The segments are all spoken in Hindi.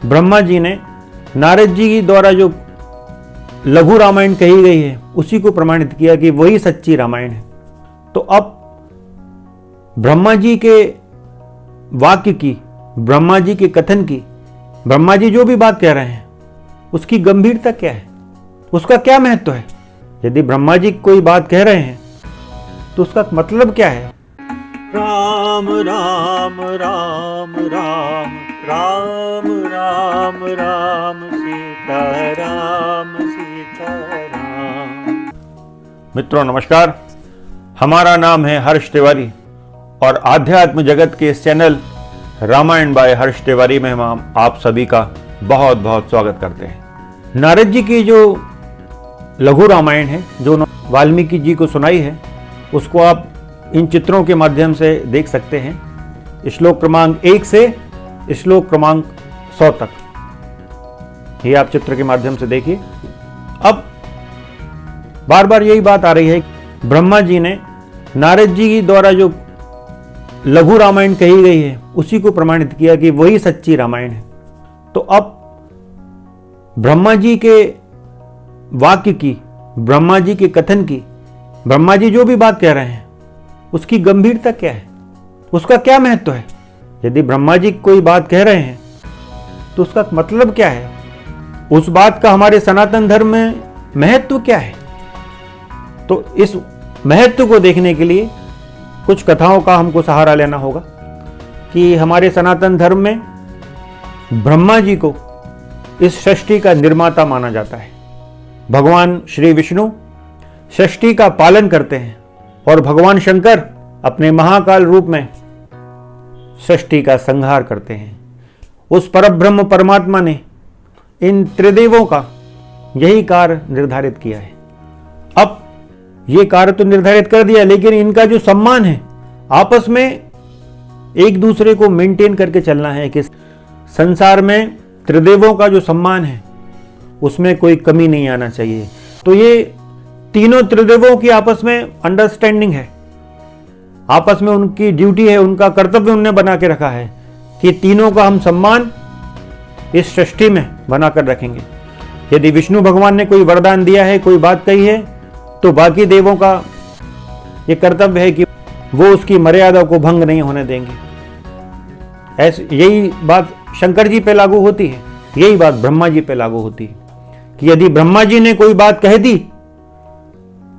ब्रह्मा जी ने नारद जी द्वारा जो लघु रामायण कही गई है उसी को प्रमाणित किया कि वही सच्ची रामायण है। तो अब ब्रह्मा जी के वाक्य की, ब्रह्मा जी के कथन की, ब्रह्मा जी जो भी बात कह रहे हैं उसकी गंभीरता क्या है, उसका क्या महत्व है। यदि ब्रह्मा जी कोई बात कह रहे हैं तो उसका मतलब क्या है। राम राम राम राम राम राम राम सीता राम सीता राम। मित्रों नमस्कार, हमारा नाम है हर्ष तिवारी और आध्यात्म जगत के इस चैनल रामायण बाय हर्ष तिवारी में हम आप सभी का बहुत बहुत स्वागत करते हैं। नारद जी की जो लघु रामायण है जो वाल्मीकि जी को सुनाई है उसको आप इन चित्रों के माध्यम से देख सकते हैं। श्लोक क्रमांक 1 से श्लोक क्रमांक 100 तक ये आप चित्र के माध्यम से देखिए। अब बार बार यही बात आ रही है, ब्रह्मा जी ने नारद जी द्वारा जो लघु रामायण कही गई है उसी को प्रमाणित किया कि वही सच्ची रामायण है। तो अब ब्रह्मा जी के वाक्य की, ब्रह्मा जी के कथन की, ब्रह्मा जी जो भी बात कह रहे हैं उसकी गंभीरता क्या है, उसका क्या महत्व है। यदि ब्रह्मा जी कोई बात कह रहे हैं तो उसका मतलब क्या है, उस बात का हमारे सनातन धर्म में महत्व क्या है। तो इस महत्व को देखने के लिए कुछ कथाओं का हमको सहारा लेना होगा कि हमारे सनातन धर्म में ब्रह्मा जी को इस सृष्टि का निर्माता माना जाता है। भगवान श्री विष्णु सृष्टि का पालन करते हैं और भगवान शंकर अपने महाकाल रूप में सृष्टि का संहार करते हैं। उस परब्रह्म परमात्मा ने इन त्रिदेवों का यही कार्य निर्धारित किया है। अब ये कार्य तो निर्धारित कर दिया, लेकिन इनका जो सम्मान है आपस में एक दूसरे को मेंटेन करके चलना है कि संसार में त्रिदेवों का जो सम्मान है उसमें कोई कमी नहीं आना चाहिए। तो ये तीनों त्रिदेवों की आपस में अंडरस्टैंडिंग है, आपस में उनकी ड्यूटी है, उनका कर्तव्य उन्होंने बना के रखा है कि तीनों का हम सम्मान इस सृष्टि में बनाकर रखेंगे। यदि विष्णु भगवान ने कोई वरदान दिया है, कोई बात कही है, तो बाकी देवों का ये कर्तव्य है कि वो उसकी मर्यादा को भंग नहीं होने देंगे। ऐसे यही बात शंकर जी पे लागू होती है, यही बात ब्रह्मा जी पे लागू होती है कि यदि ब्रह्मा जी ने कोई बात कह दी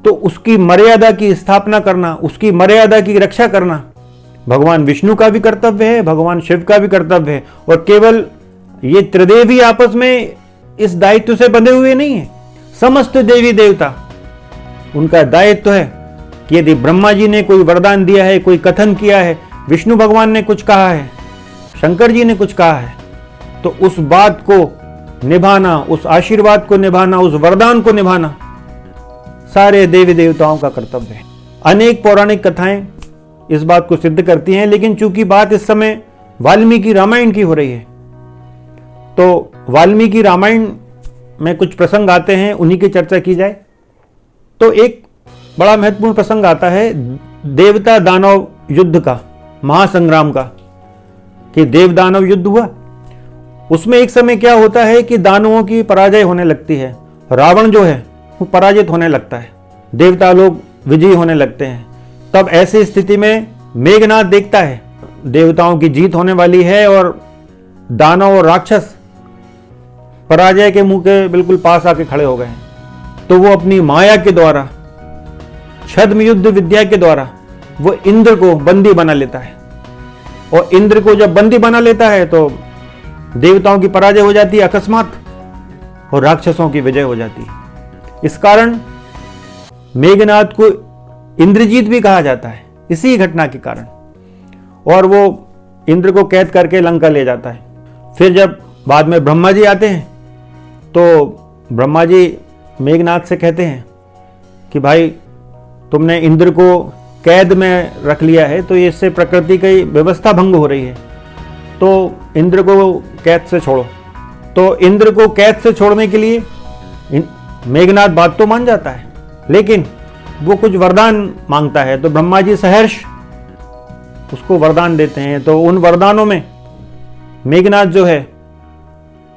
तो उसकी मर्यादा की स्थापना करना, उसकी मर्यादा की रक्षा करना भगवान विष्णु का भी कर्तव्य है, भगवान शिव का भी कर्तव्य है। और केवल ये त्रिदेवी आपस में इस दायित्व से बंधे हुए नहीं है, समस्त देवी देवता उनका दायित्व है कि यदि ब्रह्मा जी ने कोई वरदान दिया है, कोई कथन किया है, विष्णु भगवान ने कुछ कहा है, शंकर जी ने कुछ कहा है, तो उस बात को निभाना, उस आशीर्वाद को निभाना, उस वरदान को निभाना सारे देवी देवताओं का कर्तव्य है। अनेक पौराणिक कथाएं इस बात को सिद्ध करती हैं, लेकिन चूंकि बात इस समय वाल्मीकि रामायण की हो रही है तो वाल्मीकि रामायण में कुछ प्रसंग आते हैं, उन्हीं की चर्चा की जाए। तो एक बड़ा महत्वपूर्ण प्रसंग आता है देवता दानव युद्ध का, महासंग्राम का, कि देव दानव युद्ध हुआ। उसमें एक समय क्या होता है कि दानवों की पराजय होने लगती है, रावण जो है वो पराजित होने लगता है, देवता लोग विजयी होने लगते हैं। तब ऐसी स्थिति में मेघनाद देखता है देवताओं की जीत होने वाली है और दानव और राक्षस पराजय के मुंह के बिल्कुल पास आके खड़े हो गए हैं। तो वो अपनी माया के द्वारा, छद्म युद्ध विद्या के द्वारा वो इंद्र को बंदी बना लेता है। और इंद्र को जब बंदी बना लेता है तो देवताओं की पराजय हो जाती है अकस्मात और राक्षसों की विजय हो जाती है। इस कारण मेघनाद को इंद्रजीत भी कहा जाता है, इसी घटना के कारण। और वो इंद्र को कैद करके लंका ले जाता है। फिर जब बाद में ब्रह्मा जी आते हैं तो ब्रह्मा जी मेघनाद से कहते हैं कि भाई तुमने इंद्र को कैद में रख लिया है तो इससे प्रकृति की व्यवस्था भंग हो रही है, तो इंद्र को कैद से छोड़ो। तो इंद्र को कैद से छोड़ने के लिए मेघनाद बात तो मान जाता है, लेकिन वो कुछ वरदान मांगता है। तो ब्रह्मा जी सहर्ष उसको वरदान देते हैं। तो उन वरदानों में मेघनाद जो है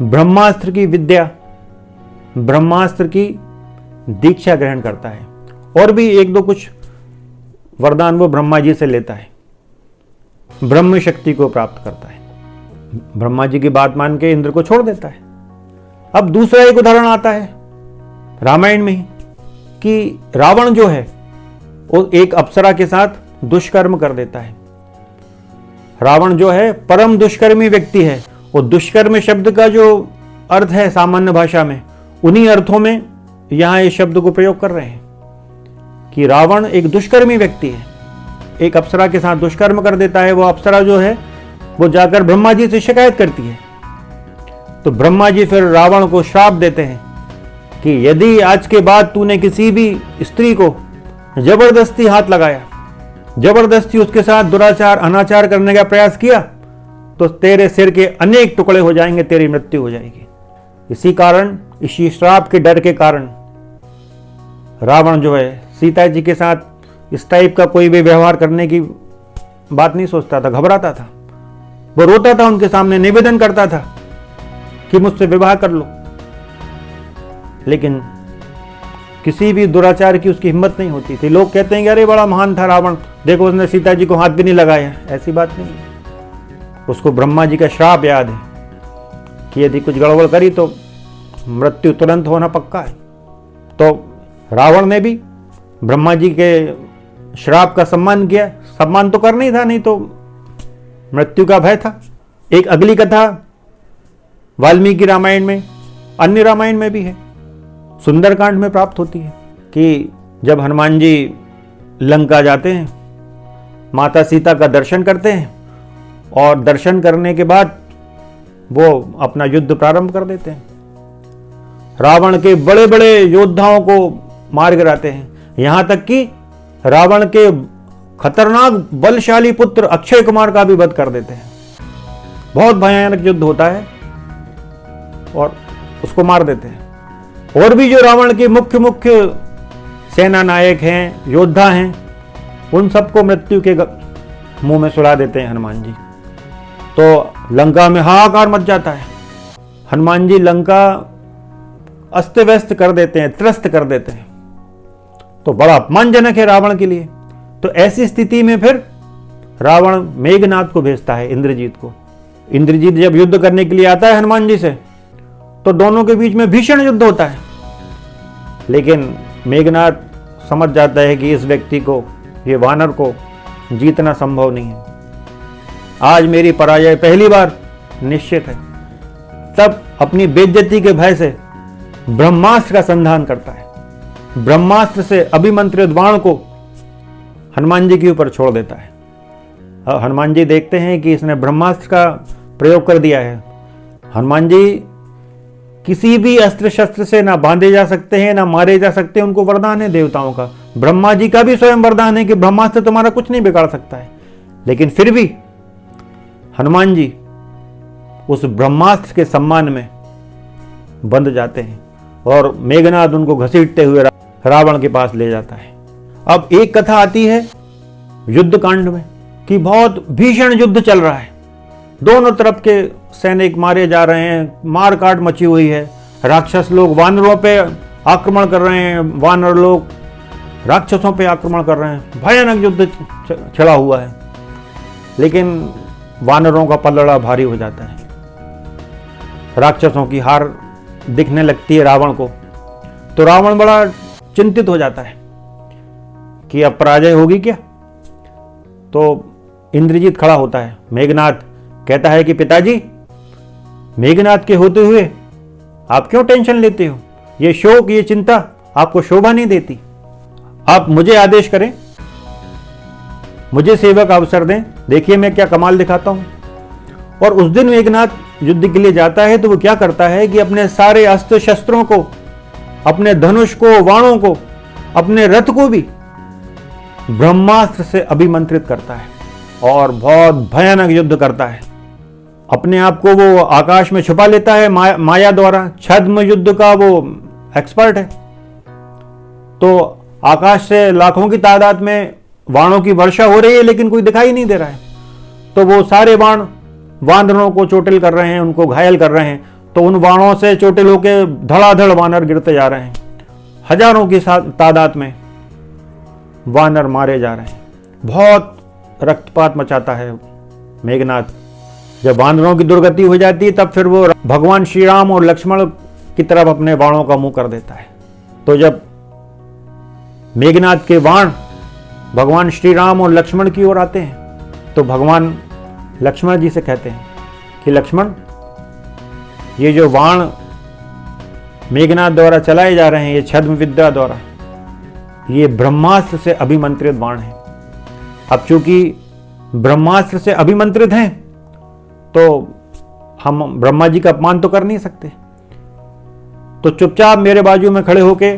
ब्रह्मास्त्र की विद्या, ब्रह्मास्त्र की दीक्षा ग्रहण करता है और भी एक दो कुछ वरदान वो ब्रह्मा जी से लेता है, ब्रह्म शक्ति को प्राप्त करता है। ब्रह्मा जी की बात मान के इंद्र को छोड़ देता है। अब दूसरा एक उदाहरण आता है रामायण में ही कि रावण जो है वो एक अप्सरा के साथ दुष्कर्म कर देता है। रावण जो है परम दुष्कर्मी व्यक्ति है। वो दुष्कर्म शब्द का जो अर्थ है सामान्य भाषा में, उन्हीं अर्थों में यहां इस शब्द को प्रयोग कर रहे हैं कि रावण एक दुष्कर्मी व्यक्ति है, एक अप्सरा के साथ दुष्कर्म कर देता है। वो अप्सरा जो है वो जाकर ब्रह्मा जी से शिकायत करती है। तो ब्रह्मा जी फिर रावण को श्राप देते हैं कि यदि आज के बाद तूने किसी भी स्त्री को जबरदस्ती हाथ लगाया, जबरदस्ती उसके साथ दुराचार अनाचार करने का प्रयास किया, तो तेरे सिर के अनेक टुकड़े हो जाएंगे, तेरी मृत्यु हो जाएगी। इसी कारण, इसी श्राप के डर के कारण रावण जो है सीता जी के साथ इस टाइप का कोई भी व्यवहार करने की बात नहीं सोचता था, घबराता था। वो रोता था उनके सामने, निवेदन करता था कि मुझसे विवाह कर लो, लेकिन किसी भी दुराचार की उसकी हिम्मत नहीं होती थी। लोग कहते हैं कि अरे बड़ा महान था रावण, देखो उसने सीता जी को हाथ भी नहीं लगाया। ऐसी बात नहीं, उसको ब्रह्मा जी का श्राप याद है कि यदि कुछ गड़बड़ करी तो मृत्यु तुरंत होना पक्का है। तो रावण ने भी ब्रह्मा जी के श्राप का सम्मान किया। सम्मान तो करना ही था, नहीं तो मृत्यु का भय था। एक अगली कथा वाल्मीकि रामायण में, अन्य रामायण में भी है, सुंदरकांड में प्राप्त होती है कि जब हनुमान जी लंका जाते हैं, माता सीता का दर्शन करते हैं और दर्शन करने के बाद वो अपना युद्ध प्रारंभ कर देते हैं। रावण के बड़े बड़े योद्धाओं को मार गिराते हैं, यहां तक कि रावण के खतरनाक बलशाली पुत्र अक्षय कुमार का भी वध कर देते हैं। बहुत भयानक युद्ध होता है और उसको मार देते हैं। और भी जो रावण के मुख्य सेना नायक हैं, योद्धा हैं, उन सबको मृत्यु के मुंह में सुला देते हैं हनुमान जी। तो लंका में हाहाकार मच जाता है। हनुमान जी लंका अस्त व्यस्त कर देते हैं, त्रस्त कर देते हैं। तो बड़ा अपमानजनक है रावण के लिए। तो ऐसी स्थिति में फिर रावण मेघनाद को भेजता है, इंद्रजीत को। इंद्रजीत जब युद्ध करने के लिए आता है हनुमान जी से, तो दोनों के बीच में भीषण युद्ध होता है। लेकिन मेघनाद समझ जाता है कि इस व्यक्ति को, ये वानर को जीतना संभव नहीं है, आज मेरी पराजय पहली बार निश्चित है। तब अपनी बेइज्जती के भय से ब्रह्मास्त्र का संधान करता है। ब्रह्मास्त्र से अभिमंत्रित बाण को हनुमान जी के ऊपर छोड़ देता है। हनुमान जी देखते हैं कि इसने ब्रह्मास्त्र का प्रयोग कर दिया है। हनुमान जी किसी भी अस्त्र शस्त्र से ना बांधे जा सकते हैं, ना मारे जा सकते हैं। उनको वरदान है देवताओं का। ब्रह्मा जी का भी स्वयं वरदान है कि ब्रह्मास्त्र तुम्हारा कुछ नहीं बिगाड़ सकता है। लेकिन फिर भी हनुमान जी उस ब्रह्मास्त्र के सम्मान में बंध जाते हैं और मेघनाद उनको घसीटते हुए रावण के पास ले जाता है। अब एक कथा आती है युद्ध कांड में कि बहुत भीषण युद्ध चल रहा है, दोनों तरफ के सैनिक मारे जा रहे हैं, मार काट मची हुई है। राक्षस लोग वानरों पे आक्रमण कर रहे हैं, वानर लोग राक्षसों पे आक्रमण कर रहे हैं, भयानक युद्ध छिड़ा हुआ है। लेकिन वानरों का पलड़ा भारी हो जाता है, राक्षसों की हार दिखने लगती है रावण को। तो रावण बड़ा चिंतित हो जाता है कि अब पराजय होगी क्या। तो इंद्रजीत खड़ा होता है, मेघनाद कहता है कि पिताजी, मेघनाद के होते हुए आप क्यों टेंशन लेते हो? ये शोक, ये चिंता आपको शोभा नहीं देती। आप मुझे आदेश करें, मुझे सेवक अवसर दें, देखिए मैं क्या कमाल दिखाता हूं। और उस दिन मेघनाद युद्ध के लिए जाता है तो वो क्या करता है कि अपने सारे अस्त्र शस्त्रों को, अपने धनुष को, बाणों को, अपने रथ को भी ब्रह्मास्त्र से अभिमंत्रित करता है और बहुत भयानक युद्ध करता है। अपने आप को वो आकाश में छुपा लेता है माया द्वारा। छद्म युद्ध का वो एक्सपर्ट है। तो आकाश से लाखों की तादाद में बाणों की वर्षा हो रही है, लेकिन कोई दिखाई नहीं दे रहा है। तो वो सारे बाण वानरों को चोटिल कर रहे हैं, उनको घायल कर रहे हैं। तो उन बाणों से चोटिल होके धड़ाधड़ वानर गिरते जा रहे हैं। हजारों की तादाद में वानर मारे जा रहे हैं। बहुत रक्तपात मचाता है मेघनाद। जब वानरों की दुर्गति हो जाती है तब फिर वो भगवान श्री राम और लक्ष्मण की तरफ अपने बाणों का मुंह कर देता है। तो जब मेघनाद के बाण भगवान श्री राम और लक्ष्मण की ओर आते हैं तो भगवान लक्ष्मण जी से कहते हैं कि लक्ष्मण, ये जो बाण मेघनाद द्वारा चलाए जा रहे हैं, ये छद्म विद्या द्वारा, ये ब्रह्मास्त्र से अभिमंत्रित बाण है। अब चूंकि ब्रह्मास्त्र से अभिमंत्रित हैं तो हम ब्रह्मा जी का अपमान तो कर नहीं सकते, तो चुपचाप मेरे बाजू में खड़े होके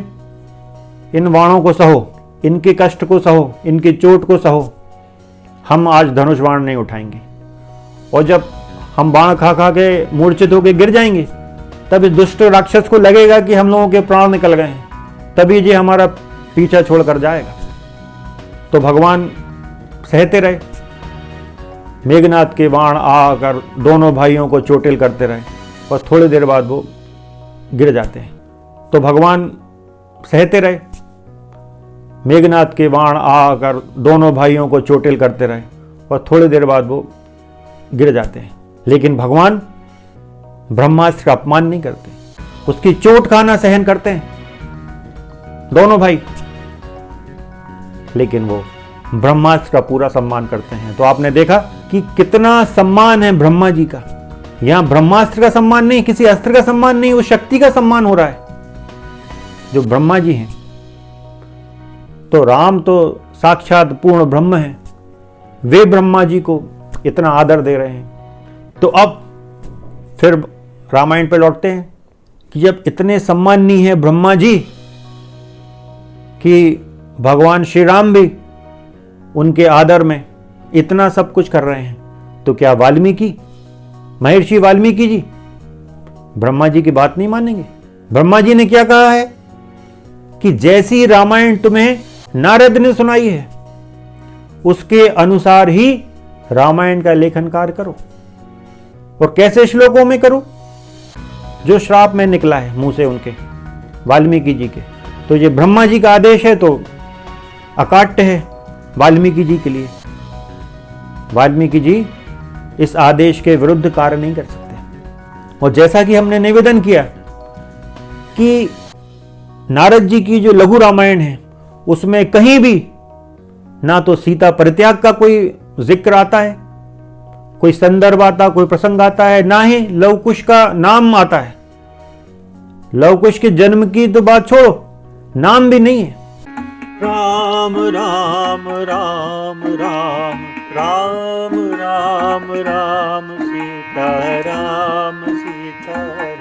इन बाणों को सहो, इनके कष्ट को सहो, इनकी चोट को सहो। हम आज धनुष बाण नहीं उठाएंगे, और जब हम बाण खा खा के मूर्छित होकर गिर जाएंगे तब इस दुष्ट राक्षस को लगेगा कि हम लोगों के प्राण निकल गए हैं, तभी ये हमारा पीछा छोड़कर जाएगा। तो भगवान सहते रहे। मेघनाद के बाण आकर दोनों भाइयों को चोटिल करते रहे और थोड़ी देर बाद वो गिर जाते हैं। तो भगवान सहते रहे। मेघनाद के बाण आकर दोनों भाइयों को चोटिल करते रहे और थोड़ी देर बाद वो गिर जाते हैं। लेकिन भगवान ब्रह्मास्त्र का अपमान नहीं करते, उसकी चोट खाना सहन करते हैं दोनों भाई, लेकिन वो ब्रह्मास्त्र का पूरा सम्मान करते हैं। तो आपने देखा कि कितना सम्मान है ब्रह्मा जी का। यहां ब्रह्मास्त्र का सम्मान नहीं, किसी अस्त्र का सम्मान नहीं, वो शक्ति का सम्मान हो रहा है जो ब्रह्मा जी हैं। तो राम तो साक्षात पूर्ण ब्रह्म है, वे ब्रह्मा जी को इतना आदर दे रहे हैं। तो अब फिर रामायण पे लौटते हैं कि जब इतने सम्माननीय है ब्रह्मा जी कि भगवान श्री राम भी उनके आदर में इतना सब कुछ कर रहे हैं, तो क्या वाल्मीकि, महर्षि वाल्मीकि जी ब्रह्मा जी की बात नहीं मानेंगे? ब्रह्मा जी ने क्या कहा है कि जैसी रामायण तुम्हें नारद ने सुनाई है उसके अनुसार ही रामायण का लेखन कार्य करो। और कैसे श्लोकों में करो? जो श्राप में निकला है मुंह से उनके, वाल्मीकि जी के। तो ये ब्रह्मा जी का आदेश है तो अकाट्य है वाल्मीकि जी के लिए। वाल्मीकि जी इस आदेश के विरुद्ध कार्य नहीं कर सकते। और जैसा कि हमने निवेदन किया कि नारद जी की जो लघु रामायण है उसमें कहीं भी ना तो सीता परित्याग का कोई जिक्र आता है, कोई संदर्भ आता, कोई प्रसंग आता है, ना ही लव कुश का नाम आता है। लव कुश के जन्म की तो बात छोड़ो, नाम भी नहीं है। राम राम राम राम राम राम राम सीता राम सीता